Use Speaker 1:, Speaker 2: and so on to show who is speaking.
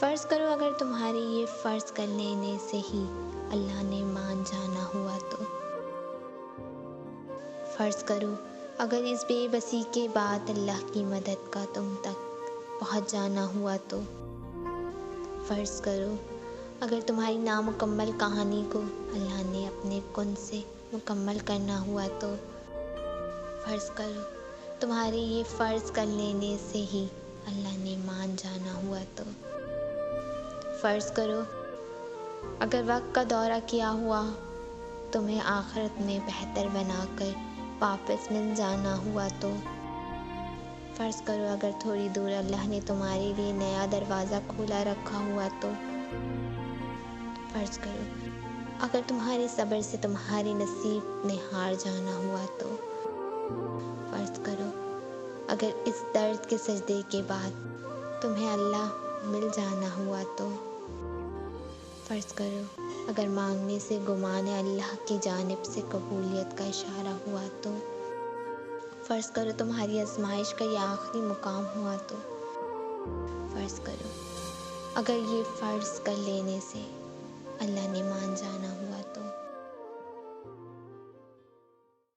Speaker 1: फ़र्ज़ करो अगर तुम्हारे ये फ़र्ज़ कर लेने से ही अल्लाह ने मान जाना हुआ तो। फ़र्ज़ करो अगर इस बेबसी के बाद अल्लाह की मदद का तुम तक पहुँच जाना हुआ तो। फ़र्ज़ करो अगर तुम्हारी नामुकम्मल कहानी को अल्लाह ने अपने कुन से मुकम्मल करना हुआ तो। फ़र्ज़ करो तुम्हारे ये फ़र्ज़ कर लेने से ही अल्लाह ने मान जाना हुआ तो। फ़र्ज़ करो अगर वक्त का दौरा किया हुआ तुम्हें आखिरत में बेहतर बनाकर वापस मिल जाना हुआ तो। फ़र्ज़ करो अगर थोड़ी दूर अल्लाह ने तुम्हारे लिए नया दरवाज़ा खोला रखा हुआ तो। फ़र्ज़ करो अगर तुम्हारे सब्र से तुम्हारे नसीब ने हार जाना हुआ तो। फ़र्ज़ करो अगर इस दर्द के सजदे के बाद तुम्हें अल्लाह मिल जाना हुआ तो। फ़र्ज़ करो अगर मांगने से गुमान अल्लाह की जानिब से कबूलियत का इशारा हुआ तो। फ़र्ज़ करो तुम्हारी आज़माइश का ये आखिरी मुकाम हुआ तो। फ़र्ज़ करो अगर ये फ़र्ज़ कर लेने से अल्लाह ने मान जाना हुआ